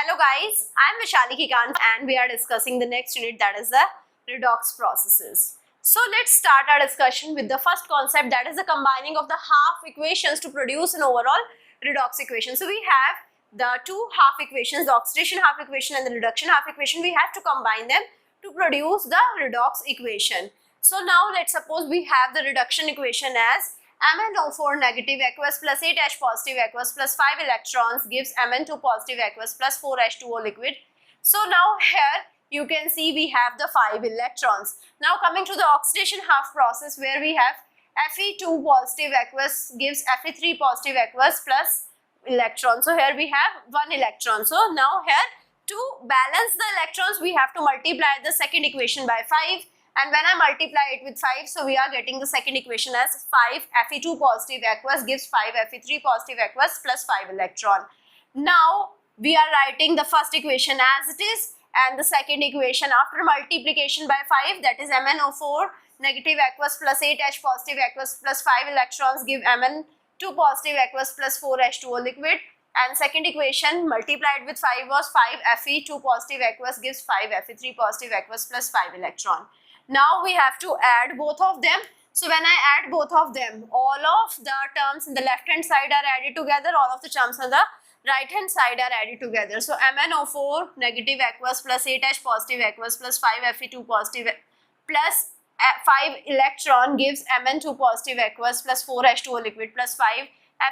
Hello guys, I am Vishali Kikant and we are discussing the next unit, that is the redox processes. So let's start our discussion with the first concept, that is the combining of the half equations to produce an overall redox equation. So we have the two half equations, the oxidation half equation and the reduction half equation. We have to combine them to produce the redox equation. So now let's suppose we have the reduction equation as Mn O4 negative aqueous plus 8H positive aqueous plus 5 electrons gives Mn2 positive aqueous plus 4H2O liquid. So now here you can see we have the 5 electrons. Now coming to the oxidation half process, where we have Fe2 positive aqueous gives Fe3 positive aqueous plus electron. So here we have 1 electron. So now here to balance the electrons we have to multiply the second equation by 5. And when I multiply it with 5, so we are getting the second equation as 5 Fe2 positive aqueous gives 5 Fe3 positive aqueous plus 5 electron. Now we are writing the first equation as it is, and the second equation after multiplication by 5, that is MnO4 negative aqueous plus 8H positive aqueous plus 5 electrons give Mn2 positive aqueous plus 4H2O liquid. And second equation multiplied with 5 was 5 Fe2 positive aqueous gives 5 Fe3 positive aqueous plus 5 electron. Now we have to add both of them. So when I add both of them, all of the terms in the left hand side are added together, all of the terms on the right hand side are added together. So MnO4 negative aqueous plus 8H positive aqueous plus 5 Fe2 positive plus 5 electron gives Mn2 positive aqueous plus 4H2O liquid plus 5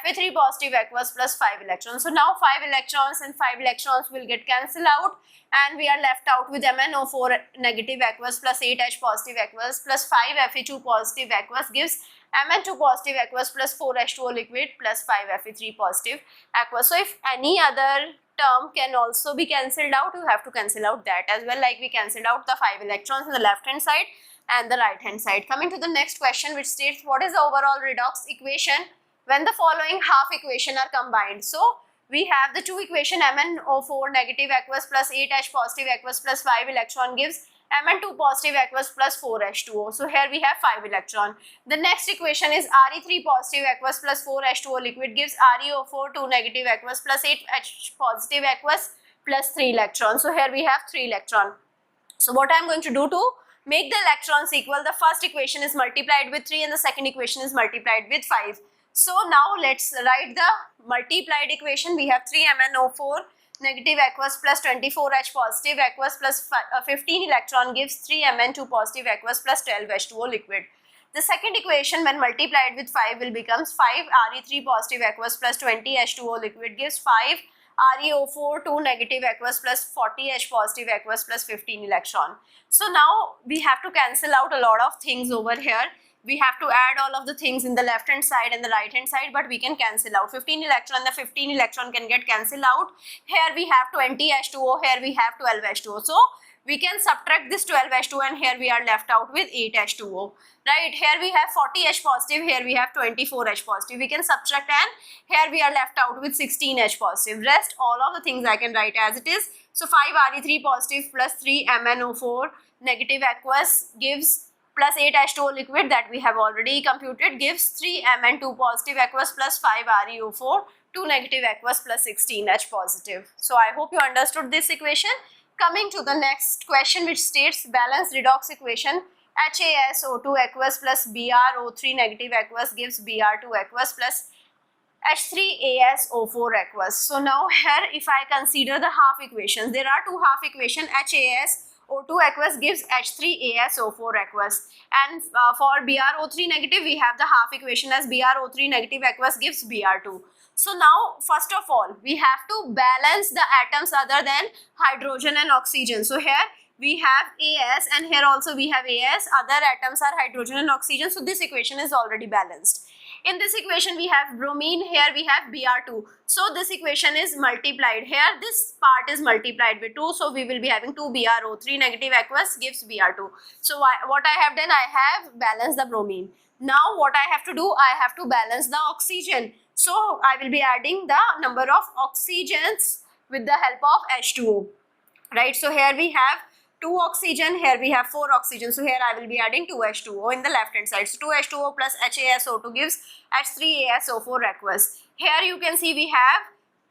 Fe3 positive aqueous plus 5 electrons. So now 5 electrons and 5 electrons will get cancelled out, and we are left out with MnO4 negative aqueous plus 8H positive aqueous plus 5 Fe2 positive aqueous gives Mn2 positive aqueous plus 4H2O liquid plus 5 Fe3 positive aqueous. So if any other term can also be cancelled out, you have to cancel out that as well, like we cancelled out the 5 electrons on the left hand side and the right hand side. Coming to the next question, which states what is the overall redox equation when the following half equation are combined. So we have the two equation MnO4 negative aqueous plus 8H positive aqueous plus 5 electron gives Mn2 positive aqueous plus 4H2O. So here we have 5 electron. The next equation is Re3 positive aqueous plus 4H2O liquid gives ReO4 2 negative aqueous plus 8H positive aqueous plus 3 electrons. So here we have 3 electron. So what I am going to do to make the electrons equal, the first equation is multiplied with 3 and the second equation is multiplied with 5. So now let's write the multiplied equation. We have 3 MnO4 negative aqueous plus 24H positive aqueous plus 15 electron gives 3 Mn2 positive aqueous plus 12 H2O liquid. The second equation when multiplied with 5 will becomes 5 Re3 positive aqueous plus 20 H2O liquid gives 5 ReO4 2 negative aqueous plus 40 H positive aqueous plus 15 electron. So now we have to cancel out a lot of things over here. We have to add all of the things in the left hand side and the right hand side, but we can cancel out 15 electron. The 15 electron can get cancelled out. Here we have 20 H2O, here we have 12 H2O. So we can subtract this 12 H2O and here we are left out with 8 H2O. Right, here we have 40 H positive, here we have 24 H positive. We can subtract and here we are left out with 16 H positive. Rest all of the things I can write as it is. So 5 Re3 positive plus 3 MnO4 negative aqueous gives plus 8 H2O liquid that we have already computed gives 3 Mn2 positive aqueous plus 5 ReO4 2 negative aqueous plus 16 H positive. So I hope you understood this equation. Coming to the next question, which states balanced redox equation HASO2 aqueous plus BrO3 negative aqueous gives Br2 aqueous plus H3AsO4 aqueous. So now here if I consider the half equations, there are two half equations. HASO2 aqueous gives H3AsO4 aqueous, and for BrO3 negative we have the half equation as BrO3 negative aqueous gives Br2. So now first of all we have to balance the atoms other than hydrogen and oxygen. So here we have As and here also we have As, other atoms are hydrogen and oxygen. So this equation is already balanced. In this equation we have bromine, here we have Br2. So this equation is multiplied. Here this part is multiplied with 2. So we will be having 2 BrO3 negative aqueous gives Br2. So what I have done, I have balanced the bromine. Now what I have to do, I have to balance the oxygen. So I will be adding the number of oxygens with the help of H2O. Right, so here we have 2 oxygen, here we have 4 oxygen. So here I will be adding 2 H2O in the left hand side. So 2 H2O plus HASO2 gives H3AsO4 aqueous. Here you can see we have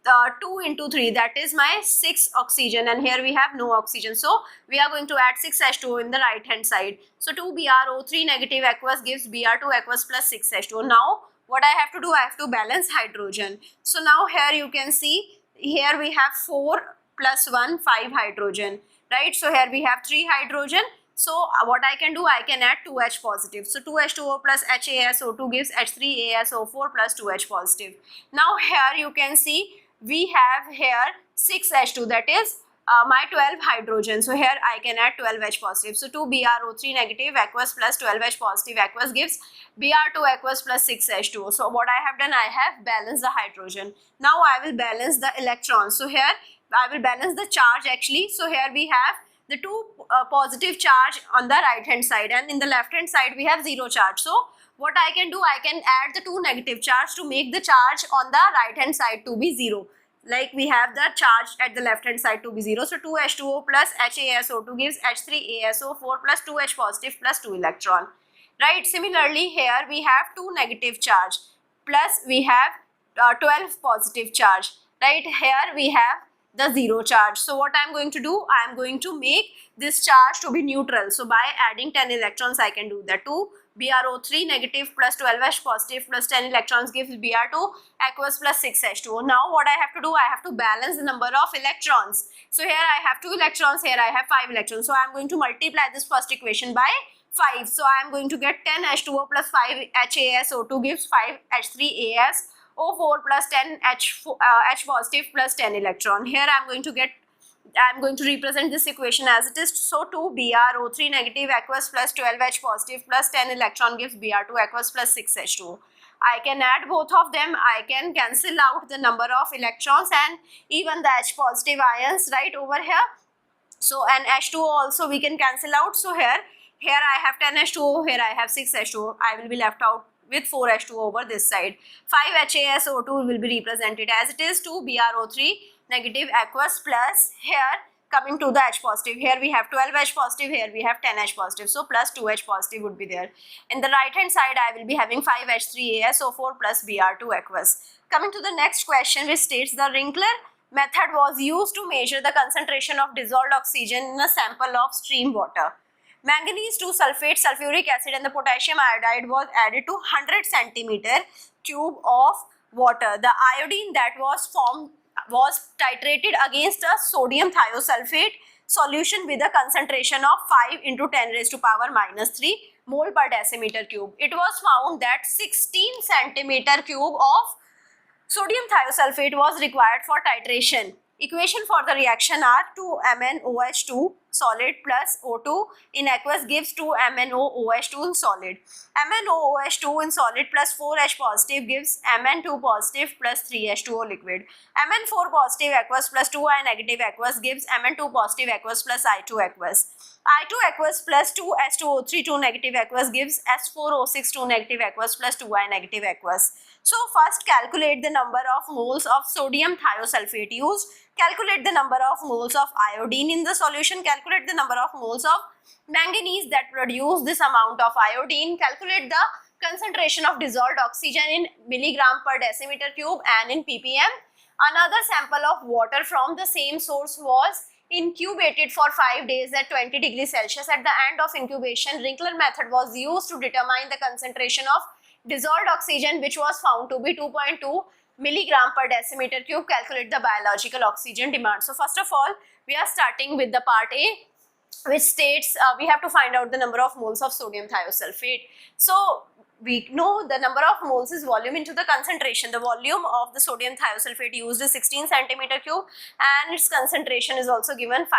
2 into 3, that is my 6 oxygen, and here we have no oxygen, so we are going to add 6 H2O in the right hand side. So 2 BrO3 negative aqueous gives Br2 aqueous plus 6 H2O. Now what I have to do, I have to balance hydrogen. So now here you can see, here we have 4 plus 1, 5 hydrogen, right? So here we have 3 hydrogen. So what I can do, I can add 2H positive. So 2H2O plus HASO2 gives H3ASO4 plus 2H positive. Now here you can see we have here 6H2, that is my 12 hydrogen. So here I can add 12H positive. So 2 BrO3 negative aqueous plus 12H positive aqueous gives Br2 aqueous plus 6H2O. So what I have done, I have balanced the hydrogen. Now I will balance the electrons. So here I will balance the charge actually. So here we have the 2 positive charge on the right hand side, and in the left hand side we have 0 charge. So what I can do, I can add the 2 negative charge to make the charge on the right hand side to be 0. Like we have the charge at the left hand side to be 0. So 2H2O plus HASO2 gives H3ASO4 plus 2H positive plus 2 electron. Right. Similarly here we have 2 negative charge plus we have 12 positive charge. Right. Here we have the 0 charge. So what I am going to do, I am going to make this charge to be neutral. So by adding 10 electrons I can do that. 2 BrO3 negative plus 12H positive plus 10 electrons gives Br2 aqueous plus 6H2O. Now what I have to do, I have to balance the number of electrons. So here I have 2 electrons, here I have 5 electrons. So I am going to multiply this first equation by 5. So I am going to get 10 H2O plus 5 HASO2 gives 5 H3AsO4 plus 10 H positive plus 10 electron. Here I am going to represent this equation as it is. So 2 BrO3 negative aqueous plus 12H positive plus 10 electron gives Br2 aqueous plus 6H2O. I can add both of them. I can cancel out the number of electrons and even the H positive ions right over here. So and H2O also we can cancel out. So here I have 10 H2O, here I have 6 H2O. I will be left out with 4 H2O over this side. 5 HASO2 will be represented as it is. 2 BrO3 negative aqueous plus here coming to the H positive. Here we have 12 H positive, here we have 10 H positive. So plus 2 H positive would be there. In the right hand side I will be having 5 H3ASO4 plus Br2 aqueous. Coming to the next question, which states the Winkler method was used to measure the concentration of dissolved oxygen in a sample of stream water. Manganese 2 sulfate, sulfuric acid and the potassium iodide was added to 100 centimeter cube of water. The iodine that was formed was titrated against a sodium thiosulfate solution with a concentration of 5 into 10 raised to power minus 3 mole per decimeter cube. It was found that 16 centimeter cube of sodium thiosulfate was required for titration. Equation for the reaction are 2MnOH2 solid plus O2 in aqueous gives 2MnOOH2 in solid. MnOOH2 in solid plus 4H positive gives Mn2 positive plus 3H2O liquid. Mn4 positive aqueous plus 2I negative aqueous gives Mn2 positive aqueous plus I2 aqueous. I2 aqueous plus 2H2O3 2 negative aqueous gives S4O6 2 negative aqueous plus 2I negative aqueous. So first calculate the number of moles of sodium thiosulfate used. Calculate the number of moles of iodine in the solution. Calculate the number of moles of manganese that produce this amount of iodine. Calculate the concentration of dissolved oxygen in milligram per decimeter cube and in ppm. Another sample of water from the same source was incubated for 5 days at 20 degrees Celsius. At the end of incubation, Winkler method was used to determine the concentration of dissolved oxygen, which was found to be 2.2 milligram per decimeter cube. Calculate the biological oxygen demand. So first of all, we are starting with the part A, which states we have to find out the number of moles of sodium thiosulfate. So we know the number of moles is volume into the concentration. The volume of the sodium thiosulfate used is 16 centimeter cube and its concentration is also given 5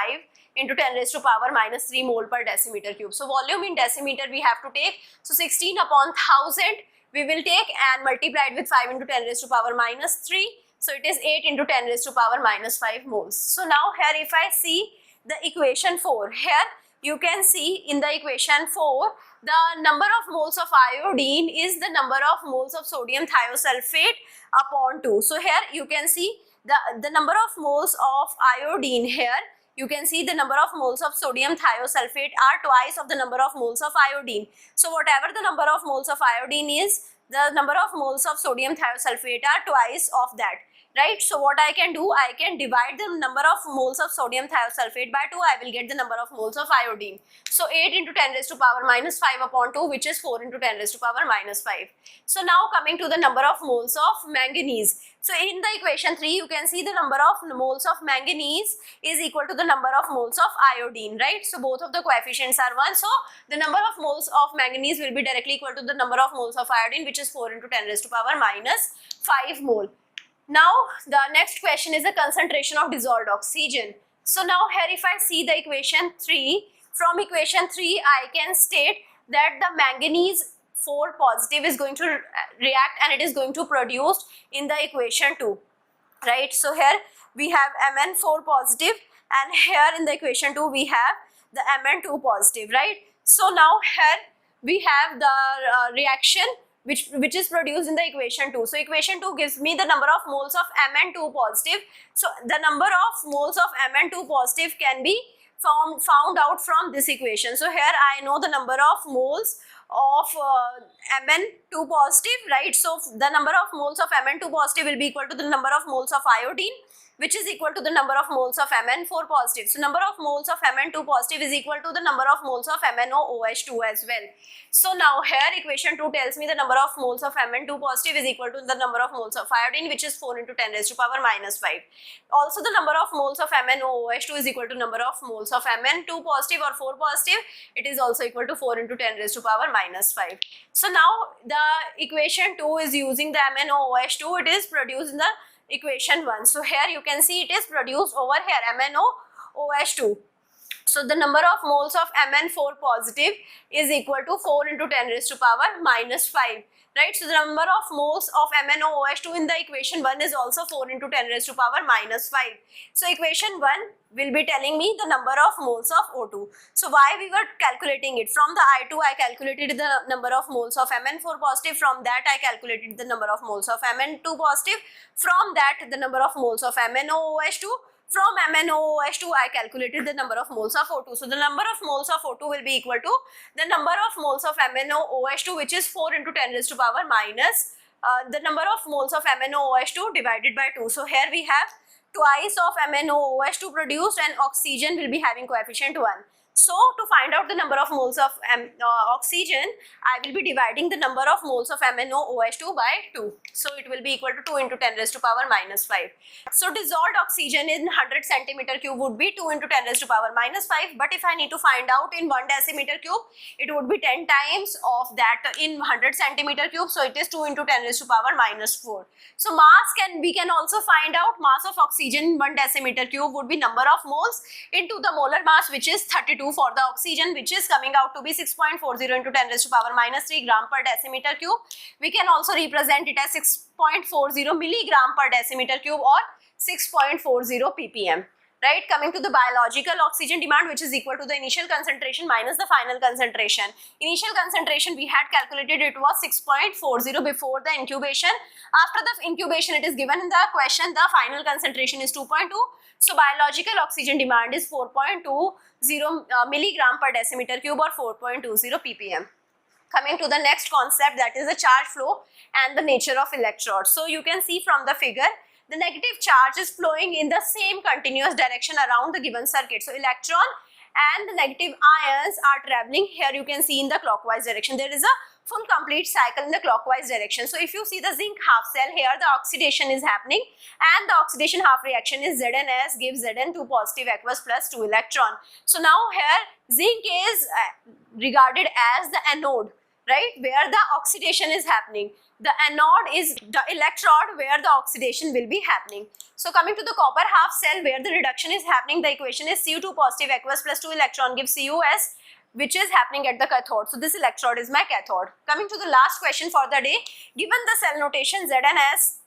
into 10 raised to power minus 3 mole per decimeter cube. So volume in decimeter we have to take. So 16 upon 1000 we will take and multiply it with 5 into 10 raised to power minus 3. So it is 8 into 10 raised to power minus 5 moles. So now here if I see the equation 4, here you can see in the equation 4, the number of moles of iodine is the number of moles of sodium thiosulfate upon 2. So here you can see the number of moles of iodine here. You can see the number of moles of sodium thiosulfate are twice of the number of moles of iodine. So whatever the number of moles of iodine is, the number of moles of sodium thiosulfate are twice of that. right? So what I can do, I can divide the number of moles of sodium thiosulfate by 2. I will get the number of moles of iodine. So 8 into 10 raised to power minus 5 upon 2, which is 4 into 10 raised to power minus 5. So now coming to the number of moles of manganese. So in the equation 3, you can see the number of moles of manganese is equal to the number of moles of iodine, right? So both of the coefficients are 1. So the number of moles of manganese will be directly equal to the number of moles of iodine, which is 4 into 10 raised to power minus 5 mole. Now the next question is the concentration of dissolved oxygen. So now here if I see the equation 3, from equation 3 I can state that the manganese 4 positive is going to react and it is going to produce in the equation 2, right? So here we have Mn4 positive and here in the equation 2 we have the Mn2 positive, right? So now here we have the reaction which is produced in the equation 2. So equation 2 gives me the number of moles of Mn2 positive. So the number of moles of Mn2 positive can be found out from this equation. So here I know the number of moles of Mn2 positive, right? So the number of moles of Mn2 positive will be equal to the number of moles of iodine, which is equal to the number of moles of Mn4 positive. So number of moles of Mn2 positive is equal to the number of moles of MnOOH2 as well. So now here equation 2 tells me the number of moles of Mn2 positive is equal to the number of moles of iodine, which is 4 into 10 raised to power minus 5. Also the number of moles of MnOOH2 is equal to number of moles of Mn2 positive or 4 positive. It is also equal to 4 into 10 raised to power minus 5. So now the equation 2 is using the MnOOH2. It is produced in the equation 1. So here you can see it is produced over here MnOOH2. So the number of moles of Mn4 positive is equal to 4 into 10 raised to power minus 5, right? So the number of moles of MnOOH2 in the equation 1 is also 4 into 10 raised to power minus 5. So equation 1 will be telling me the number of moles of O2. So why we were calculating it? From the I2 I calculated the number of moles of Mn4 positive. From that I calculated the number of moles of Mn2 positive. From that the number of moles of MnOOH2. From MnOOH2 I calculated the number of moles of O2. So the number of moles of O2 will be equal to the number of moles of MnOOH2, which is 4 into 10 raised to power minus the number of moles of MnOOH2 divided by 2. So here we have twice of MnOOH2 produced and oxygen will be having coefficient 1. So to find out the number of moles of oxygen, I will be dividing the number of moles of MnOOH2 by 2. So it will be equal to 2 into 10 raised to power minus 5. So dissolved oxygen in 100 centimeter cube would be 2 into 10 raised to power minus 5. But if I need to find out in 1 decimeter cube, it would be 10 times of that in 100 centimeter cube. So it is 2 into 10 raised to power minus 4. So we can also find out mass of oxygen in 1 decimeter cube would be number of moles into the molar mass, which is 32 for the oxygen, which is coming out to be 6.40 into 10 raised to power minus 3 gram per decimeter cube. We can also represent it as 6.40 milligram per decimeter cube or 6.40 ppm. Right, coming to the biological oxygen demand, which is equal to the initial concentration minus the final concentration. Initial concentration we had calculated it was 6.40 before the incubation. After the incubation, it is given in the question, the final concentration is 2.2. So biological oxygen demand is 4.20 milligram per decimeter cube or 4.20 ppm. Coming to the next concept, that is the charge flow and the nature of electrodes. So you can see from the figure, the negative charge is flowing in the same continuous direction around the given circuit. So electron and the negative ions are traveling, here you can see, in the clockwise direction. There is a full complete cycle in the clockwise direction. So if you see the zinc half cell, here the oxidation is happening and the oxidation half reaction is ZnS gives Zn2 positive aqueous plus 2 electron. So now here zinc is regarded as the anode, right, where the oxidation is happening. The anode is the electrode where the oxidation will be happening. So coming to the copper half cell where the reduction is happening, the equation is Cu2 positive aqueous plus 2 electron gives Cus, which is happening at the cathode. So this electrode is my cathode. Coming to the last question for the day, given the cell notation ZnS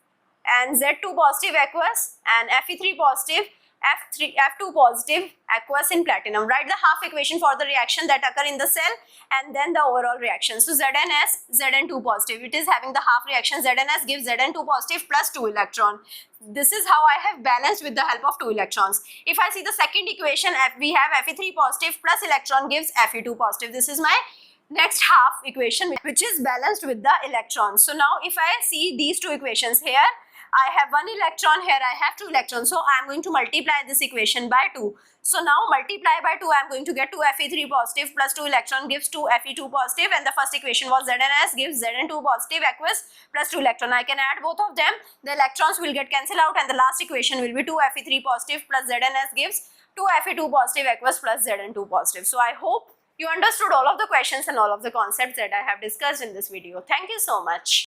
and Z2 positive aqueous and Fe3 positive, F2 positive aqueous in platinum. Write the half equation for the reaction that occur in the cell and then the overall reaction. So ZnS, Zn2 positive. It is having the half reaction. ZnS gives Zn2 positive plus 2 electron. This is how I have balanced with the help of 2 electrons. If I see the second equation, we have Fe3 positive plus electron gives Fe2 positive. This is my next half equation which is balanced with the electrons. So now if I see these two equations here, I have 1 electron, here I have 2 electrons. So I am going to multiply this equation by 2. So now multiply by 2, I am going to get 2 Fe3 positive plus 2 electron gives 2 Fe2 positive, and the first equation was Zns gives Zn2 positive aqueous plus 2 electron. I can add both of them. The electrons will get cancelled out, and the last equation will be 2 Fe3 positive plus Zns gives 2 Fe2 positive aqueous plus Zn2 positive. So I hope you understood all of the questions and all of the concepts that I have discussed in this video. Thank you so much.